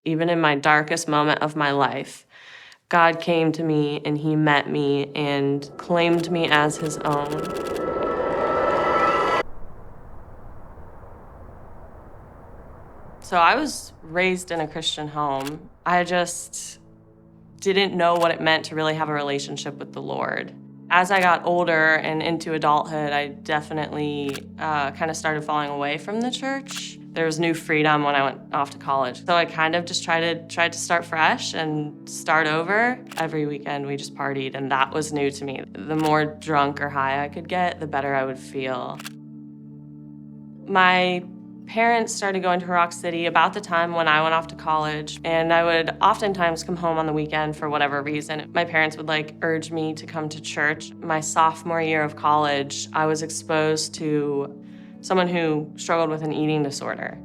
Even in my darkest moment of my life, God came to me and he met me and claimed me as his own. So I was raised in a Christian home. I just didn't know what it meant to really have a relationship with the Lord. As I got older and into adulthood, I definitely kind of started falling away from the church. There was new freedom when I went off to college. So I kind of just tried to start fresh and start over. Every weekend we just partied, and that was new to me. The more drunk or high I could get, the better I would feel. My parents started going to Rock City about the time when I went off to college, and I would oftentimes come home on the weekend for whatever reason. My parents would urge me to come to church. My sophomore year of college, I was exposed to someone who struggled with an eating disorder.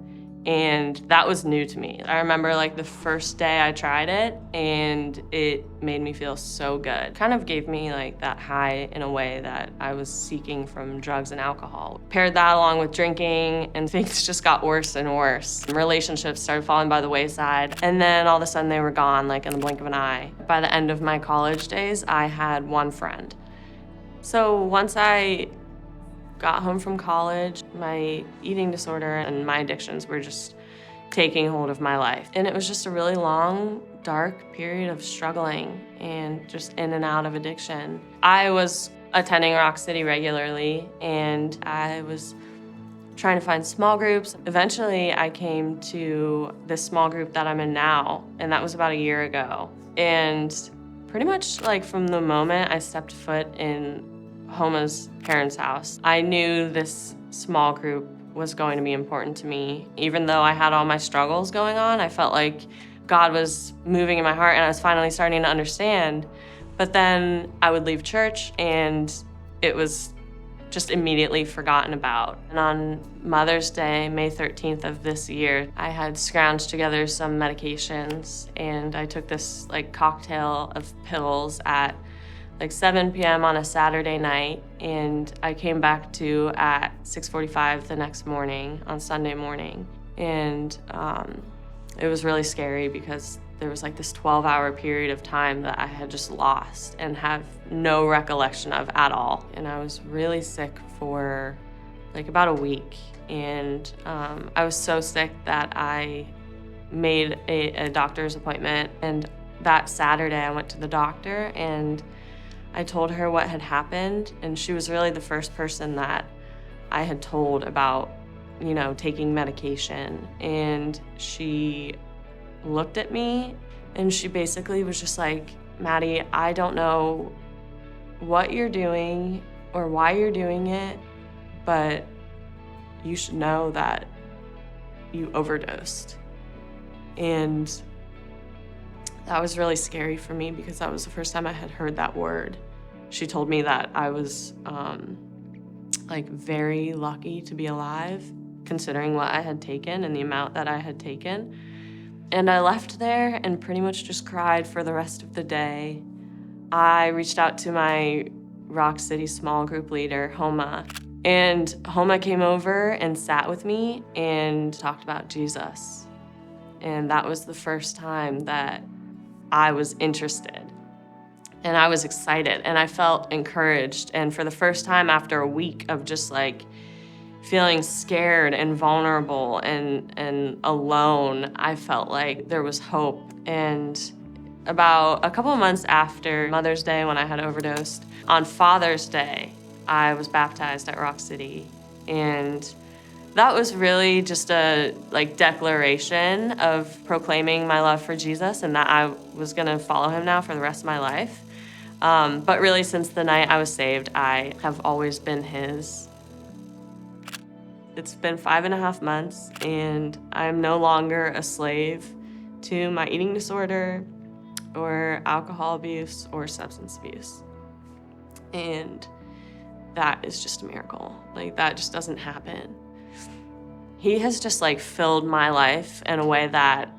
And that was new to me. I remember the first day I tried it, and it made me feel so good. Kind of gave me that high in a way that I was seeking from drugs and alcohol. Paired that along with drinking, and things just got worse and worse. Relationships started falling by the wayside, and then all of a sudden they were gone in the blink of an eye. By the end of my college days, I had one friend. So once I got home from college, my eating disorder and my addictions were just taking hold of my life. And it was just a really long, dark period of struggling and just in and out of addiction. I was attending Rock City regularly, and I was trying to find small groups. Eventually, I came to this small group that I'm in now, and that was about a year ago. And pretty much from the moment I stepped foot in Homa's parents' house, I knew this small group was going to be important to me. Even though I had all my struggles going on, I felt like God was moving in my heart and I was finally starting to understand. But then I would leave church and it was just immediately forgotten about. And on Mother's Day, May 13th of this year, I had scrounged together some medications, and I took this cocktail of pills at 7 p.m. on a Saturday night, and I came back to at 6:45 the next morning on Sunday morning. And it was really scary because there was this 12-hour period of time that I had just lost and have no recollection of at all. And I was really sick for about a week. And I was so sick that I made a doctor's appointment. And that Saturday I went to the doctor and I told her what had happened, and she was really the first person that I had told about, taking medication. And she looked at me and she basically was just like, "Maddie, I don't know what you're doing or why you're doing it, but you should know that you overdosed." And that was really scary for me because that was the first time I had heard that word. She told me that I was very lucky to be alive, considering what I had taken and the amount that I had taken. And I left there and pretty much just cried for the rest of the day. I reached out to my Rock City small group leader, Homa, and Homa came over and sat with me and talked about Jesus. And that was the first time that I was interested, and I was excited, and I felt encouraged. And for the first time after a week of just feeling scared and vulnerable and alone, I felt like there was hope. And about a couple of months after Mother's Day, when I had overdosed, on Father's Day, I was baptized at Rock City. And that was really just a declaration of proclaiming my love for Jesus and that I was gonna follow him now for the rest of my life. But really, since the night I was saved, I have always been his. It's been 5.5 months, and I'm no longer a slave to my eating disorder or alcohol abuse or substance abuse. And that is just a miracle. That just doesn't happen. He has just filled my life in a way that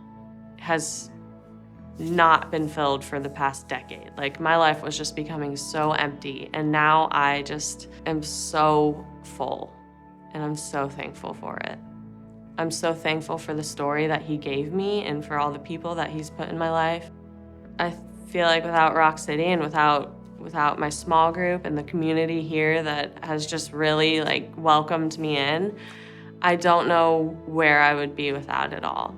has not been filled for the past decade. My life was just becoming so empty, and now I just am so full, and I'm so thankful for it. I'm so thankful for the story that he gave me and for all the people that he's put in my life. I feel like without Rock City and without my small group and the community here that has just really like welcomed me in, I don't know where I would be without it all.